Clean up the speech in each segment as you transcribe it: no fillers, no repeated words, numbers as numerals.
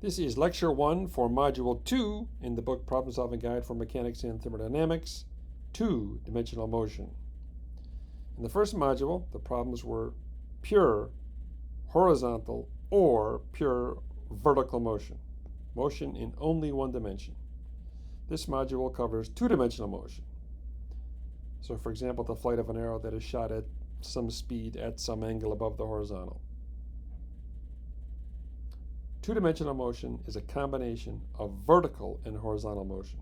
This is Lecture 1 for Module 2 in the book Problem Solving Guide for Mechanics and Thermodynamics, Two-Dimensional Motion. In the first module, the problems were pure horizontal or pure vertical motion, motion in only one dimension. This module covers two-dimensional motion. So for example, the flight of an arrow that is shot at some speed at some angle above the horizontal. Two-dimensional motion is a combination of vertical and horizontal motion.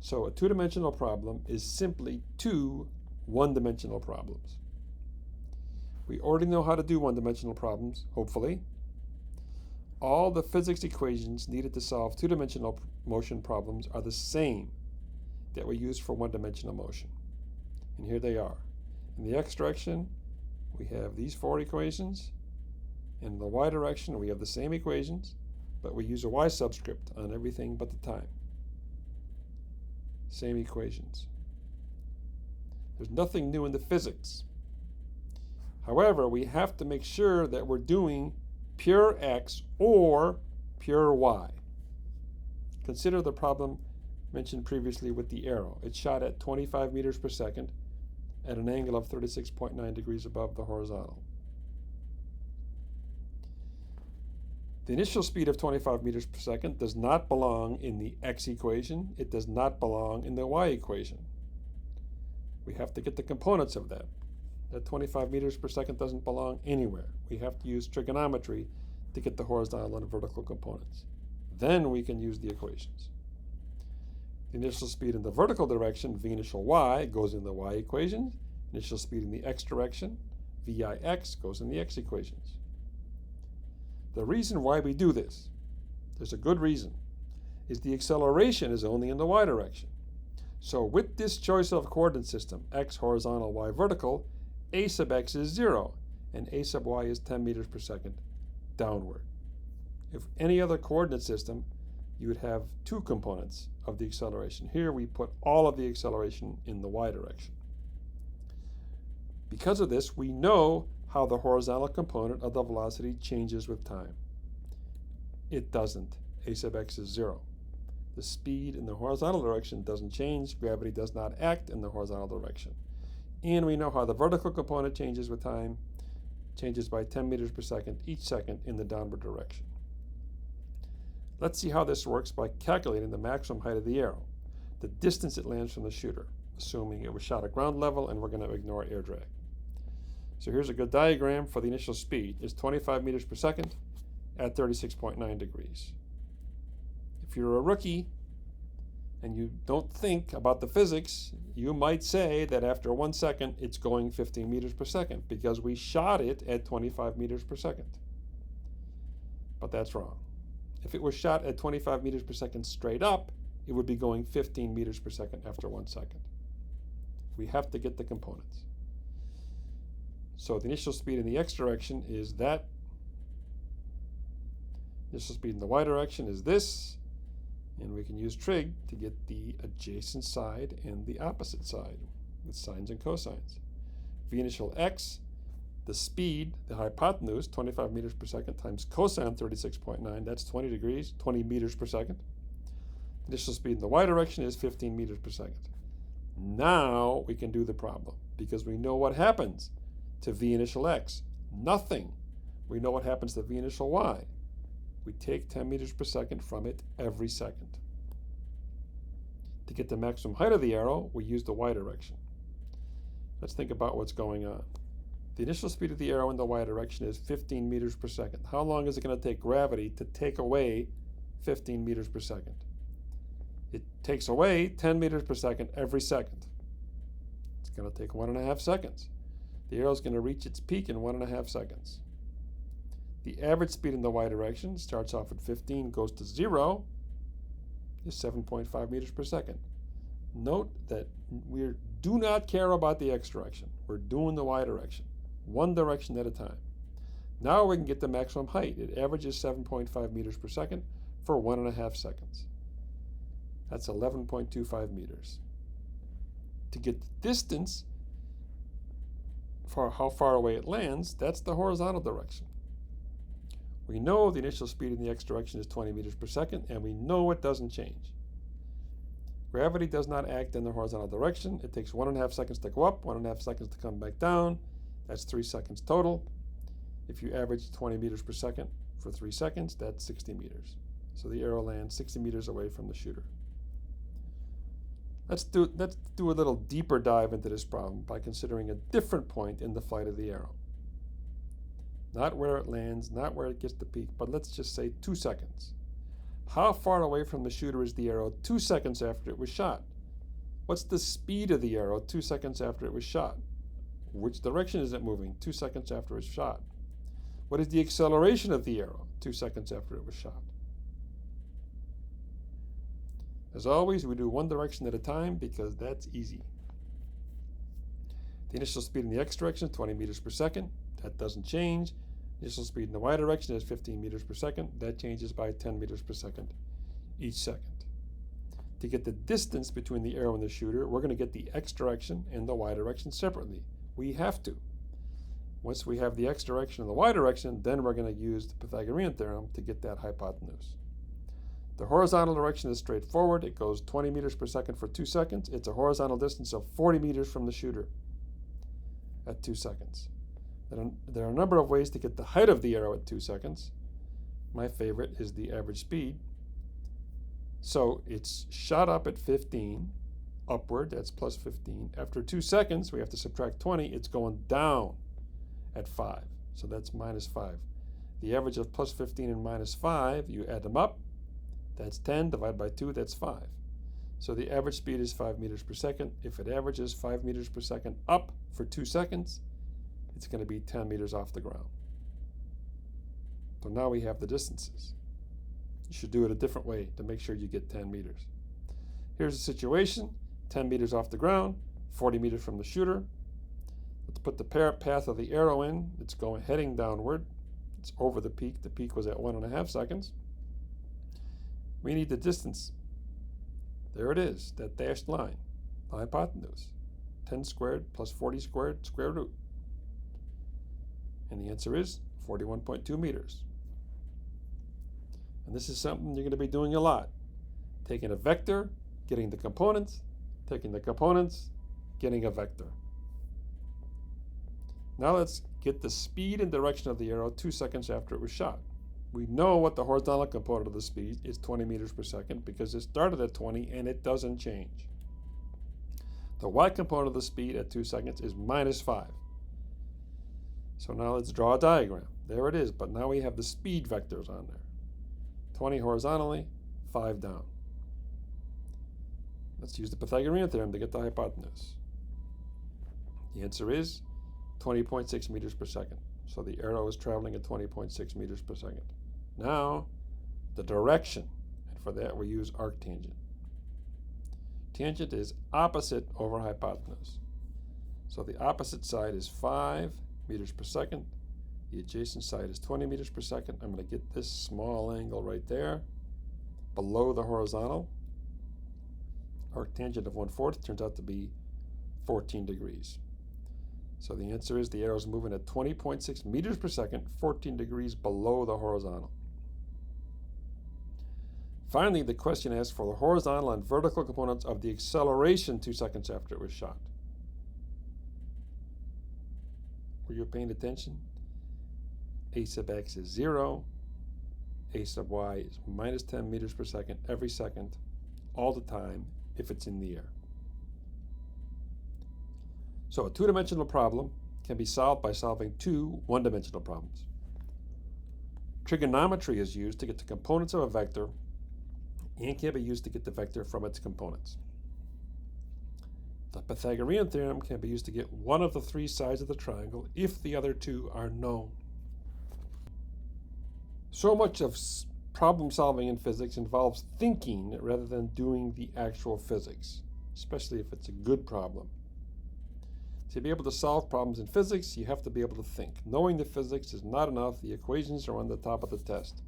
So a two-dimensional problem is simply two one-dimensional problems. We already know how to do one-dimensional problems, hopefully. All the physics equations needed to solve two-dimensional motion problems are the same that we use for one-dimensional motion. And here they are. In the x direction, we have these four equations. In the y direction, we have the same equations, but we use a y subscript on everything but the time. Same equations. There's nothing new in the physics. However, we have to make sure that we're doing pure x or pure y. Consider the problem mentioned previously with the arrow. It's shot at 25 meters per second at an angle of 36.9 degrees above the horizontal. The initial speed of 25 meters per second does not belong in the x equation. It does not belong in the y equation. We have to get the components of that. That 25 meters per second doesn't belong anywhere. We have to use trigonometry to get the horizontal and vertical components. Then we can use the equations. The initial speed in the vertical direction, v initial y, goes in the y equation. Initial speed in the x direction, vix, goes in the x equations. The reason why we do this, there's a good reason, is the acceleration is only in the y direction. So with this choice of coordinate system, x horizontal, y vertical, a sub x is 0, and a sub y is 10 meters per second downward. If any other coordinate system, you would have two components of the acceleration. Here we put all of the acceleration in the y direction. Because of this, we know how the horizontal component of the velocity changes with time. It doesn't. A sub x is 0. The speed in the horizontal direction doesn't change. Gravity does not act in the horizontal direction. And we know how the vertical component changes with time, changes by 10 meters per second each second in the downward direction. Let's see how this works by calculating the maximum height of the arrow, the distance it lands from the shooter, assuming it was shot at ground level, and we're going to ignore air drag. So here's a good diagram for the initial speed. It's 25 meters per second at 36.9 degrees. If you're a rookie and you don't think about the physics, you might say that after 1 second, it's going 15 meters per second because we shot it at 25 meters per second. But that's wrong. If it was shot at 25 meters per second straight up, it would be going 15 meters per second after 1 second. We have to get the components. So the initial speed in the x direction is that. Initial speed in the y direction is this. And we can use trig to get the adjacent side and the opposite side with sines and cosines. V initial x, the speed, the hypotenuse, 25 meters per second times cosine 36.9, that's 20 degrees, 20 meters per second. Initial speed in the y direction is 15 meters per second. Now we can do the problem because we know what happens to v initial x. Nothing. We know what happens to v initial y. We take 10 meters per second from it every second. To get the maximum height of the arrow, we use the y direction. Let's think about what's going on. The initial speed of the arrow in the y direction is 15 meters per second. How long is it going to take gravity to take away 15 meters per second? It takes away 10 meters per second every second. It's going to take 1.5 seconds. The arrow is going to reach its peak in 1.5 seconds. The average speed in the y direction starts off at 15, goes to 0, is 7.5 meters per second. Note that we do not care about the x direction. We're doing the y direction, one direction at a time. Now we can get the maximum height. It averages 7.5 meters per second for 1.5 seconds. That's 11.25 meters. To get the distance for how far away it lands, that's the horizontal direction. We know the initial speed in the x direction is 20 meters per second, and we know it doesn't change. Gravity does not act in the horizontal direction. It takes 1.5 seconds to go up, 1.5 seconds to come back down. That's 3 seconds total. If you average 20 meters per second for 3 seconds, that's 60 meters. So the arrow lands 60 meters away from the shooter. Let's do a little deeper dive into this problem by considering a different point in the flight of the arrow. Not where it lands, not where it gets to peak, but let's just say 2 seconds. How far away from the shooter is the arrow 2 seconds after it was shot? What's the speed of the arrow 2 seconds after it was shot? Which direction is it moving 2 seconds after it was shot? What is the acceleration of the arrow 2 seconds after it was shot? As always, we do one direction at a time because that's easy. The initial speed in the x direction is 20 meters per second. That doesn't change. Initial speed in the y direction is 15 meters per second. That changes by 10 meters per second each second. To get the distance between the arrow and the shooter, we're going to get the x direction and the y direction separately. We have to. Once we have the x direction and the y direction, then we're going to use the Pythagorean theorem to get that hypotenuse. The horizontal direction is straightforward. It goes 20 meters per second for 2 seconds. It's a horizontal distance of 40 meters from the shooter at 2 seconds. There are a number of ways to get the height of the arrow at 2 seconds. My favorite is the average speed. So it's shot up at 15, upward, that's plus 15. After 2 seconds, we have to subtract 20. It's going down at 5, so that's minus 5. The average of plus 15 and minus 5, you add them up. That's 10 divided by 2, that's 5. So the average speed is 5 meters per second. If it averages 5 meters per second up for 2 seconds, it's going to be 10 meters off the ground. So now we have the distances. You should do it a different way to make sure you get 10 meters. Here's the situation. 10 meters off the ground, 40 meters from the shooter. Let's put the path of the arrow in. It's heading downward. It's over the peak. The peak was at 1.5 seconds. We need the distance. There it is, that dashed line, the hypotenuse. 10 squared plus 40 squared, square root. And the answer is 41.2 meters. And this is something you're going to be doing a lot. Taking a vector, getting the components, taking the components, getting a vector. Now let's get the speed and direction of the arrow 2 seconds after it was shot. We know what the horizontal component of the speed is 20 meters per second because it started at 20 and it doesn't change. The y component of the speed at 2 seconds is minus 5. So now let's draw a diagram. There it is, but now we have the speed vectors on there. 20 horizontally, 5 down. Let's use the Pythagorean theorem to get the hypotenuse. The answer is 20.6 meters per second. So the arrow is traveling at 20.6 meters per second. Now, the direction, and for that we use arctangent. Tangent is opposite over hypotenuse. So the opposite side is 5 meters per second. The adjacent side is 20 meters per second. I'm going to get this small angle right there below the horizontal. Arctangent of 1/4 turns out to be 14 degrees. So the answer is the arrow is moving at 20.6 meters per second, 14 degrees below the horizontal. Finally, the question asks for the horizontal and vertical components of the acceleration 2 seconds after it was shot. Were you paying attention? A sub x is 0. A sub y is minus 10 meters per second every second, all the time, if it's in the air. So a two-dimensional problem can be solved by solving two one-dimensional problems. Trigonometry is used to get the components of a vector and can be used to get the vector from its components. The Pythagorean theorem can be used to get one of the three sides of the triangle if the other two are known. So much of problem solving in physics involves thinking rather than doing the actual physics, especially if it's a good problem. To be able to solve problems in physics, you have to be able to think. Knowing the physics is not enough. The equations are on the top of the test.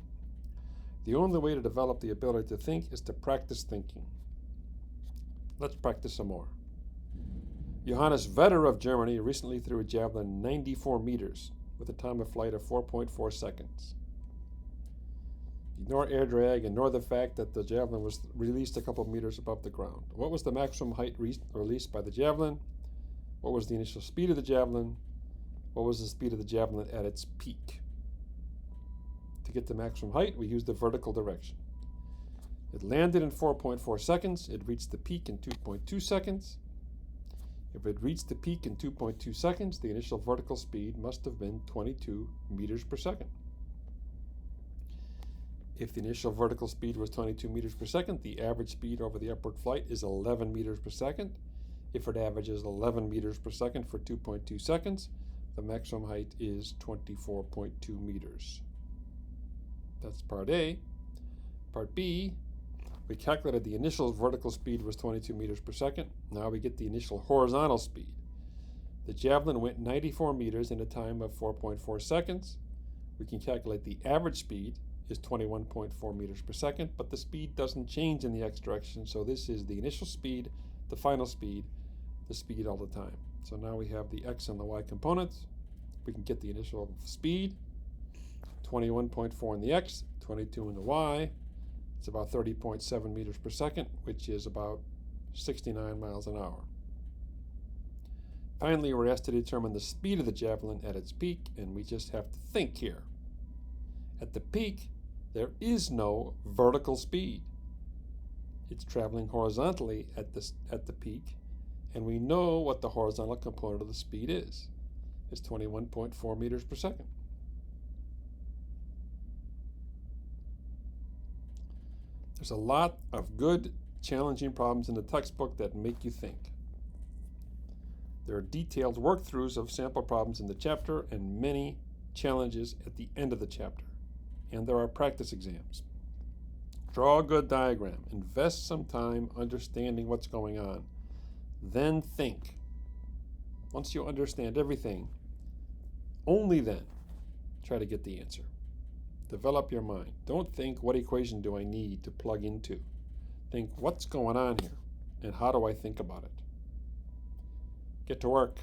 The only way to develop the ability to think is to practice thinking. Let's practice some more. Johannes Vetter of Germany recently threw a javelin 94 meters with a time of flight of 4.4 seconds. Ignore air drag, ignore the fact that the javelin was released a couple meters above the ground. What was the maximum height released by the javelin? What was the initial speed of the javelin? What was the speed of the javelin at its peak? To get the maximum height, we use the vertical direction. It landed in 4.4 seconds. It reached the peak in 2.2 seconds. If it reached the peak in 2.2 seconds, the initial vertical speed must have been 22 meters per second. If the initial vertical speed was 22 meters per second, the average speed over the upward flight is 11 meters per second. If it averages 11 meters per second for 2.2 seconds, the maximum height is 24.2 meters. That's part A. Part B, we calculated the initial vertical speed was 22 meters per second. Now we get the initial horizontal speed. The javelin went 94 meters in a time of 4.4 seconds. We can calculate the average speed is 21.4 meters per second, but the speed doesn't change in the x direction, so this is the initial speed, the final speed, the speed all the time. So now we have the x and the y components. We can get the initial speed, 21.4 in the x, 22 in the y. It's about 30.7 meters per second, which is about 69 miles an hour. Finally, we're asked to determine the speed of the javelin at its peak, and we just have to think here. At the peak, there is no vertical speed. It's traveling horizontally at the peak, and we know what the horizontal component of the speed is. It's 21.4 meters per second. There's a lot of good, challenging problems in the textbook that make you think. There are detailed workthroughs of sample problems in the chapter and many challenges at the end of the chapter. And there are practice exams. Draw a good diagram. Invest some time understanding what's going on. Then think. Once you understand everything, only then try to get the answer. Develop your mind. Don't think, what equation do I need to plug into? Think, what's going on here? And how do I think about it? Get to work.